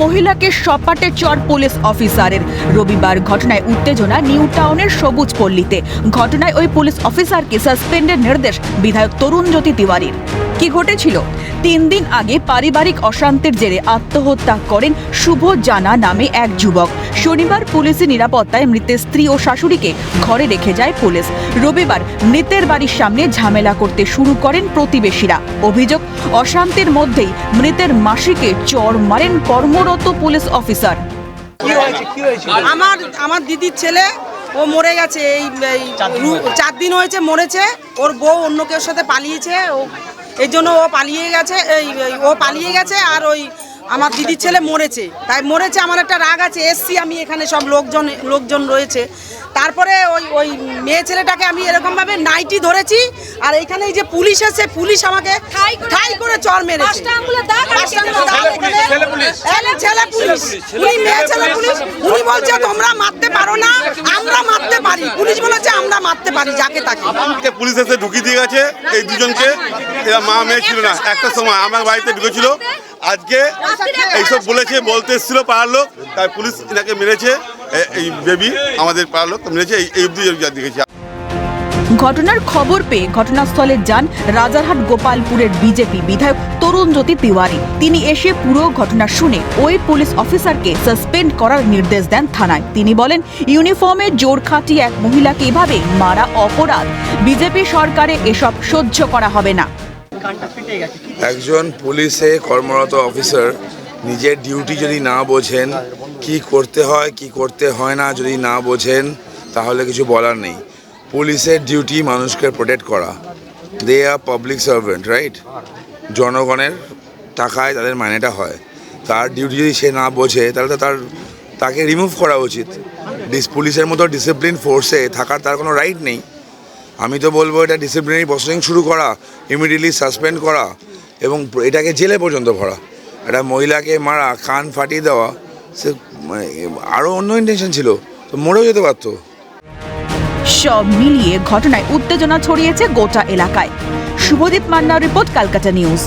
মহিলাকে সপাটে চর পুলিশ অফিসারের। রবিবার ঘটনায় উত্তেজনা নিউ টাউনের সবুজ পল্লীতে। ঘটনায় ওই পুলিশ অফিসারকে সাসপেন্ডের নির্দেশ বিধায়ক তরুণজ্যোতি তিওয়ারির। কি ঘটেছিল? 3 দিন আগে পারিবারিক অশান্তির জেরে আত্মহত্যা করেন শুভ জানা নামে এক যুবক। শনিবার পুলিশি নিরাপত্তায় মৃতের স্ত্রী ও শাশুড়িকে ঘরে রেখে যায় পুলিশ। রবিবার মৃতের বাড়ির সামনে ঝামেলা করতে শুরু করেন প্রতিবেশীরা। অভিযোগ, অশান্তির মধ্যেই মৃতের মাসিকে চড় মারেন কর্মরত পুলিশ অফিসার। আমার দিদির ছেলে ও মরে গেছে, এই 4 দিন হয়েছে মরেছে। ওর বউ অন্য কেউ সাথে পালিয়েছে, এই জন্য ও পালিয়ে গেছে। আর ওই আমার দিদির ছেলে মরেছে, তাই মরেছে। আমার একটা রাগ আছে, এসছি আমি এখানে, সব লোকজন রয়েছে। তারপরে ওই মেয়ে ছেলেটাকে আমি এরকমভাবে নাইটি ধরেছি। আর এইখানে এই যে পুলিশ এসে, পুলিশ আমাকে ঠাই করে চড় মেরেছে। উনি বলছে তোমরা মারতে পারো না, আমরা মারতে পারি। পুলিশ বলেছে আমরা মারতে পারি যাকে তাকে। পুলিশ এসে ঢুকিয়ে দিয়ে গেছে এই দুজনকে। এরা মা মেয়ে ছিল না, একটা সময় আমার বাড়িতে ঢুকেছিল। আজকে এইসব বলতে এসেছিল পাড়ার লোক, তাই পুলিশ এনাকে মেরেছে। এই বেবি আমাদের পাড়ার লোক মেরেছে, এই অব্দি দেখেছি। ঘটনার খবর পেয়ে ঘটনাস্থলে যান রাজারহাট গোপালপুরের বিজেপি বিধায়ক তরুণজ্যোতি তিওয়ারি। তিনি এসে পুরো ঘটনা শুনে ওই পুলিশ অফিসারকে সাসপেন্ড করার নির্দেশ দেন থানায়। তিনি বলেন, ইউনিফর্মে জোর খাটিয়ে এক মহিলাকে এভাবে মারা অপরাধ। বিজেপি সরকারে এসব সহ্য করা হবে না। একজন পুলিশে কর্মরত অফিসার নিজের ডিউটি যদি না বোঝেন, কি করতে হয় কি করতে হয় না যদি না বোঝেন, তাহলে কিছু বলার নেই। পুলিশের ডিউটি মানুষকে প্রোটেক্ট করা। দে আর পাবলিক সার্ভেন্ট, রাইট? জনগণের টাকায় তাদের মাইনেটা হয়। তার ডিউটি যদি সে না বোঝে, তাহলে তো তাকে রিমুভ করা উচিত। পুলিশের মতো ডিসিপ্লিন ফোর্সে থাকার তার কোনো রাইট নেই। আমি তো বলবো এটা ডিসিপ্লিনারি প্রসিডিং শুরু করা, ইমিডিয়েটলি সাসপেন্ড করা এবং এটাকে জেলে পর্যন্ত ভরা। একটা মহিলাকে মারা, কান ফাটিয়ে দেওয়া, সে আরও অন্য ইন্টেনশন ছিল, তো মরেও যেতে পারতো। সব মিলিয়ে ঘটনায় উত্তেজনা ছড়িয়েছে গোটা এলাকায়। শুভদীপ মান্নার রিপোর্ট, ক্যালকাটা নিউজ।